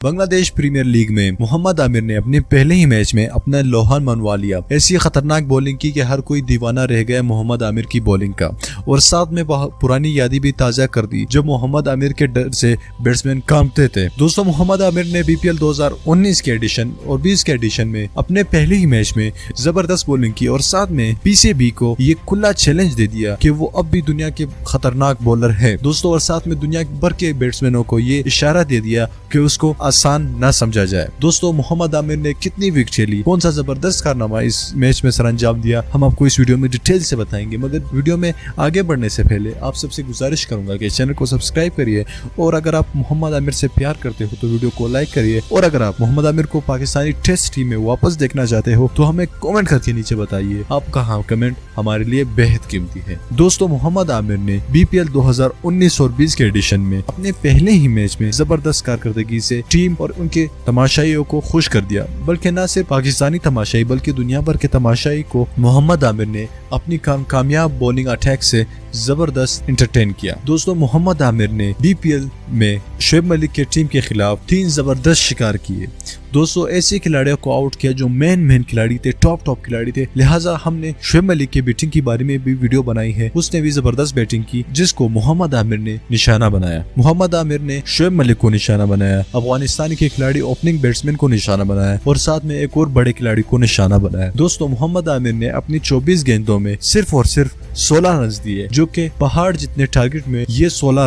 Bangladesh premiere league में मोहम्मद आमिर ने अपने पहले ही मैच में अपना लोहा मनवा लिया। ऐसी खतरनाक बॉलिंग की कि हर कोई दीवाना रह गया मोहम्मद आमिर की बॉलिंग का, और साथ में पुरानी यादें भी ताजा कर दी जब मोहम्मद आमिर के डर से बैट्समैन कांपते थे। दोस्तों, मोहम्मद आमिर ने बीपीएल 2019 के एडिशन और 20 के एडिशन में अपने पहले ही मैच में जबरदस्त बॉलिंग की और साथ में पीसीबी को ये खुला चैलेंज दे दिया कि वो अब भी दुनिया के खतरनाक बॉलर है दोस्तों, और साथ में दुनिया भर के बैट्समैनों को ये इशारा दे दिया कि उसको आसान न समझा जाए। दोस्तों, मोहम्मद आमिर ने कितनी विकेट खेली, कौन सा जबरदस्त कारनामा इस मैच में सरअंजाम दिया, हम आपको इस वीडियो में डिटेल से बताएंगे। मगर वीडियो में आगे बढ़ने से पहले आप सबसे गुजारिश करूंगा कि चैनल को सब्सक्राइब करिए, और अगर आप मोहम्मद आमिर से प्यार करते हो तो वीडियो को लाइक करिए, और अगर आप मोहम्मद आमिर को पाकिस्तानी टेस्ट टीम में वापस देखना चाहते हो तो हमें कमेंट करके नीचे बताइए। आपका कमेंट हमारे लिए बेहद कीमती है। दोस्तों, मोहम्मद आमिर ने बीपीएल 2019 और 20 के एडिशन में अपने पहले ही मैच में जबरदस्त कारकर्दगी से टीम और उनके तमाशाइयों को खुश कर दिया। बल्कि न सिर्फ पाकिस्तानी तमाशाई बल्कि दुनिया भर के तमाशाई को मोहम्मद आमिर ने अपनी कामयाब बॉलिंग अटैक से जबरदस्त एंटरटेन किया। दोस्तों, मोहम्मद आमिर ने बीपीएल में शोएब मलिक के टीम के खिलाफ 3 जबरदस्त शिकार किए। दोस्तों, ऐसे खिलाड़ियों को आउट किया जो मेन खिलाड़ी थे, टॉप खिलाड़ी थे। लिहाजा हमने शोएब मलिक की बैटिंग के बारे में भी वीडियो बनाई है। उसने भी जबरदस्त बैटिंग की जिसको मोहम्मद आमिर ने निशाना बनाया। मोहम्मद आमिर ने शोएब मलिक को निशाना बनाया, अफगानिस्तान के खिलाड़ी ओपनिंग बैट्समैन को निशाना बनाया, और साथ में एक और बड़े खिलाड़ी को निशाना बनाया। दोस्तों, मोहम्मद आमिर ने अपनी 24 गेंदों में सिर्फ और सिर्फ 16 रन दिए, जो कि पहाड़ जितने टारगेट में ये 16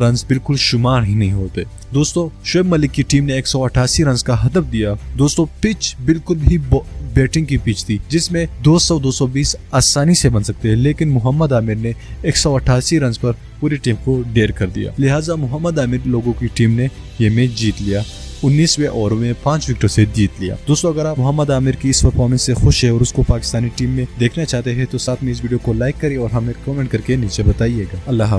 रन बिल्कुल शुमार ही नहीं होते। दोस्तों, शोएब मलिक की टीम ने 188 रन का हदफ दिया। दोस्तों, पिच बिल्कुल भी बैटिंग की पिच थी जिसमें 200-220 आसानी से बन सकते हैं, लेकिन मोहम्मद आमिर ने 188 रन पर पूरी टीम को डेर कर दिया। लिहाजा मोहम्मद आमिर लोगों की टीम ने ये मैच जीत लिया। 19वें ओवर में 5 विकेटों से जीत लिया। दोस्तों, अगर आप मोहम्मद आमिर की इस परफॉर्मेंस से खुश है और उसको पाकिस्तानी टीम में देखना चाहते हैं तो साथ में इस वीडियो को लाइक करिए और हमें कमेंट करके नीचे बताइएगा। अल्लाह।